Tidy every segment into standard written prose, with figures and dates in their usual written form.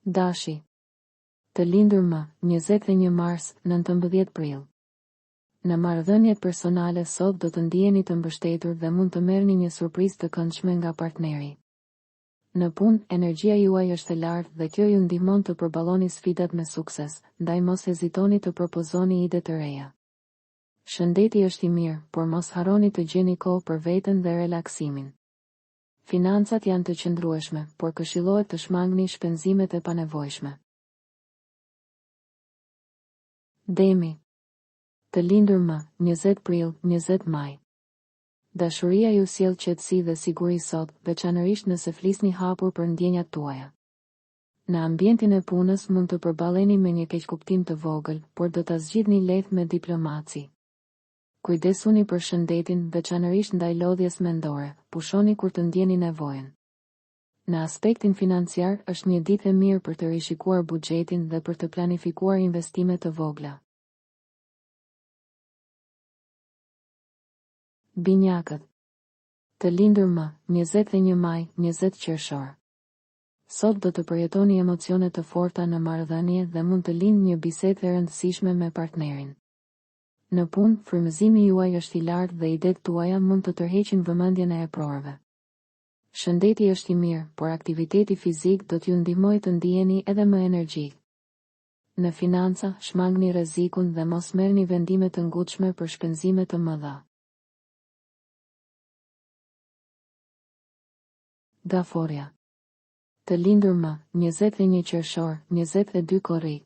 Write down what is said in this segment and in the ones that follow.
Dashi. Të lindur më, 21 mars, 19 prill. Në marrëdhëniet personale sot do të ndiheni të mbështetur dhe mund të merrni një surprizë të këndshme nga partneri. Në punë, energjia juaj është e lartë dhe kjo ju ndihmon të përballoni sfidat me sukses, ndaj mos hezitoni të propozoni ide të reja. Shëndeti është i mirë, por mos harroni të gjeni kohë për veten dhe relaksimin. Financat janë të qëndrueshme, por këshillohet të shmangni shpenzimet e panevojshme. Demi. Të lindur më, 20 prill, 20 maj. Dashuria ju sjell qetësi dhe siguri sot, veçanërisht nëse flisni hapur për ndjenjat tuaja. Në ambientin e punës mund të përballeni me një keqkuptim të vogël, por do ta zgjidhni lehtë me diplomaci. Kujdesuni për shëndetin, veçanërisht ndaj lodhjes mendore, pushoni kur të ndjeni nevojën. Në aspektin financiar, është një ditë e mirë për të rishikuar buxhetin dhe për të planifikuar investime të vogla. Binjakët. Të lindur më, 21 maj, 20 qershor. Sot do të përjetoni emocione të forta në marrëdhënie dhe mund të lindë një bisedë e rëndësishme me partnerin. Në punë, frymëzimi juaj është i lartë dhe idetë tuaja mund të tërheqin vëmendjen e eprorëve. Shëndeti është i mirë, por aktiviteti fizik do t'ju ndihmojë të ndiheni edhe më energjik. Në financa, shmangni rrezikun dhe mos merrni vendime të ngutshme për shpenzime të mëdha. Daforia. Të lindur më, 21 qershor, 22 korrik.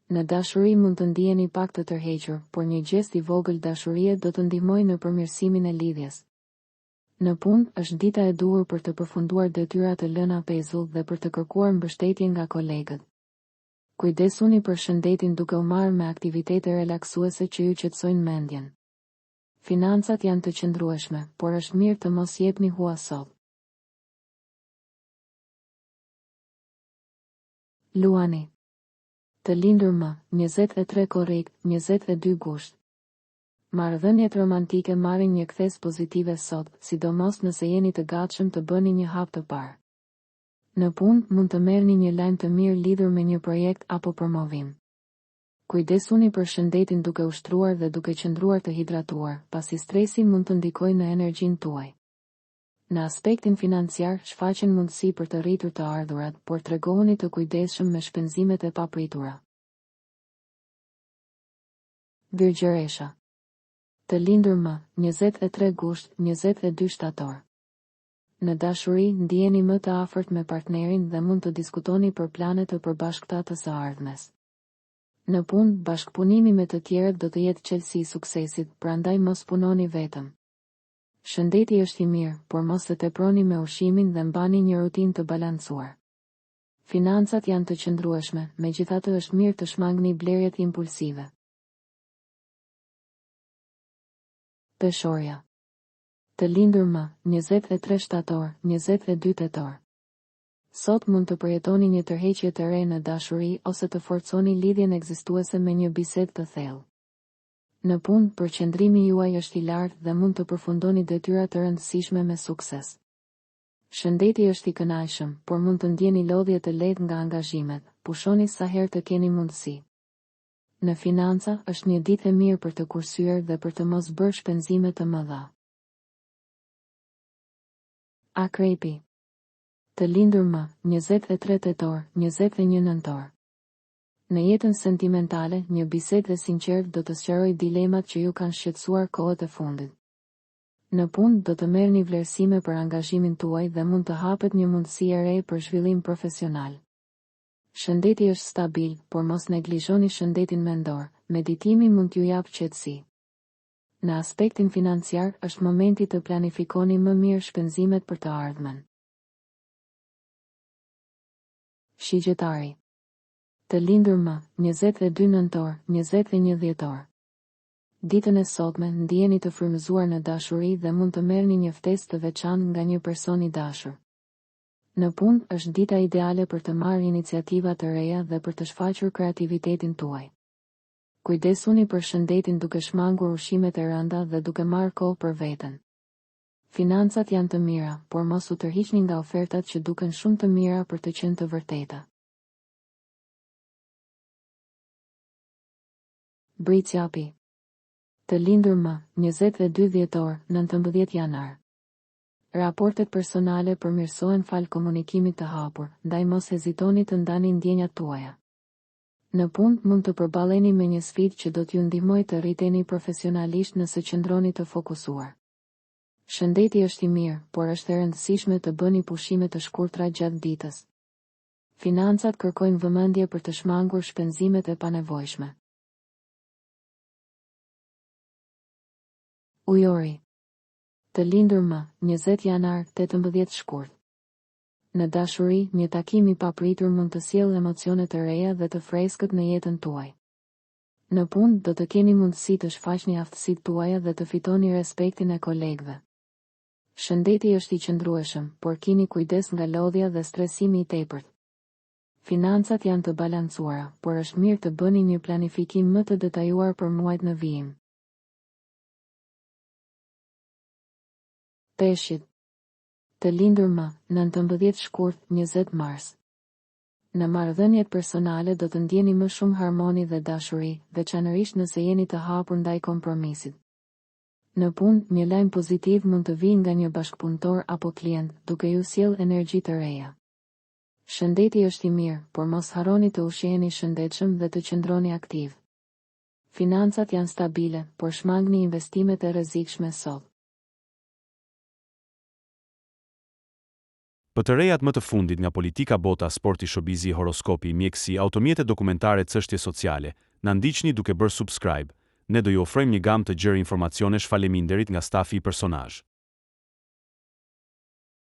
Në dashuri mund të ndiheni pak të tërhequr, por një gjest i vogël dashurie do të ndihmojë në përmirësimin e lidhjes. Në punë, është dita e duhur për të përfunduar detyrat e lëna pezull dhe për të kërkuar mbështetje nga kolegët. Kujdesuni për shëndetin duke u marrë me aktivitete relaksuese që ju qetësojnë mendjen. Financat janë të qëndrueshme, por është mirë të mos jepni hua sot. Luani. Të lindur më, 23 korrik, 22 gusht. Marrëdhëniet romantike marrin një kthes pozitive sot, sidomos nëse jeni të gatshëm të bëni një hap të parë. Në punë, mund të merrni një lajm të mirë lidhur me një projekt apo promovim. Kujdesuni për shëndetin duke ushtruar dhe duke qëndruar të hidratuar, pasi stresi mund të ndikojë në energjinë tuaj. Në aspektin financiar, shfaqen mundësi për të rritur të ardhurat, por tregohuni të kujdesshëm me shpenzimet e papritura. Virgjëresha. Të lindur më, 23 gusht, 22 shtator. Në dashuri, ndiheni më të afërt me partnerin dhe mund të diskutoni për plane të përbashkëta të së ardhmes. Në punë, bashkëpunimi me të tjerët do të jetë çelësi i suksesit, prandaj mos punoni vetëm. Shëndeti është i mirë, por mos të teproni me ushqimin dhe mbani një rutinë të balancuar. Financat janë të qëndrueshme, megjithatë është mirë të shmangni blerjet impulsive. Peshorja. Të lindur më, 23 shtator, 22 tetor. Sot mund të përjetoni një tërheqje të re në dashuri ose të forconi lidhjen ekzistuese me një bisedë të thellë. Në punë, përqendrimi juaj është i lartë dhe mund të përfundoni detyra të rëndësishme me sukses. Shëndeti është i kënaqshëm, por mund të ndjeni lodhje të lehtë nga angazhimet, pushoni sa herë të keni mundësi. Në financa, është një ditë e mirë për të kursyer dhe për të mos bërë shpenzime të mëdha. Akrepi. Të lindur më, 23 tetor, 21 nëntor. Në jetën sentimentale, një bisedë e sinqertë do të sqarojë dilemat që ju kanë shqetësuar kohët e fundit. Në punë, do të merrni vlerësime për angazhimin tuaj dhe mund të hapet një mundësi e re për zhvillim profesional. Shëndeti është stabil, por mos neglizhoni shëndetin mendor, meditimi mund t'ju japë qetësi. Në aspektin financiar, është momenti të planifikoni më mirë shpenzimet për të ardhmen. Shigjetari. Të lindur më, 22 nëntor, 21 dhjetor. Ditën e sotme, ndiheni të frymëzuar në dashuri dhe mund të merrni një ftesë të veçantë nga një person i dashur. Në punë, është dita ideale për të marrë iniciativa të reja dhe për të shfaqur kreativitetin tuaj. Kujdesuni për shëndetin duke shmangur ushqimet e rënda dhe duke marrë kohë për veten. Financat janë të mira, por mos u tërhiqni nga ofertat që duken shumë të mira për të qenë të vërteta. Britsjapi. Të lindur më, 22 dhjetor, 19 janar. Raportet personale përmirësohen fal komunikimit të hapur, ndaj mos hezitoni të ndani ndjenjat tuaja. Në punë mund të përballeni me një sfidë që do t'ju ndihmojë të rriteni profesionalisht nëse qëndroni të fokusuar. Shëndeti është i mirë, por është e rëndësishme të bëni pushime të shkurtra gjatë ditës. Financat kërkojnë vëmendje për të shmangur shpenzimet e panevojshme. Ujori. Të lindur më, 20 janar, 18 shkurt. Në dashuri, një takim i papritur mund të sjellë emocione të reja dhe të freskët në jetën tuaj. Në punë do të keni mundësi të shfaqni aftësitë tuaja dhe të fitoni respektin e kolegëve. Shëndeti është i qëndrueshëm, por keni kujdes nga lodhja dhe stresimi i tepërt. Financat janë të balancuara, por është mirë të bëni një planifikim më të detajuar për muajt në vijim. Peshqit. Të lindur më, 19 shkurt, 20 mars. Në marrëdhëniet personale do të ndjeni më shumë harmoni dhe dashuri, veçanërisht nëse jeni të hapur ndaj kompromisit. Në punë, një lajm pozitiv mund të vijë nga një bashkëpunëtor apo klient, duke ju sjellë energji të reja. Shëndeti është i mirë, por mos harroni të ushqeheni shëndetshëm dhe të qëndroni aktiv. Financat janë stabile, por shmangni investimet e rrezikshme sot. Për të rejat më të fundit nga politika, bota, sporti, showbizi, horoskopi, mjekësi, automjete dokumentare, çështje sociale, na ndiqni duke bërë subscribe. Ne do ju ofrojmë një gamë të gjerë informacionesh faleminderit nga stafi i personazh.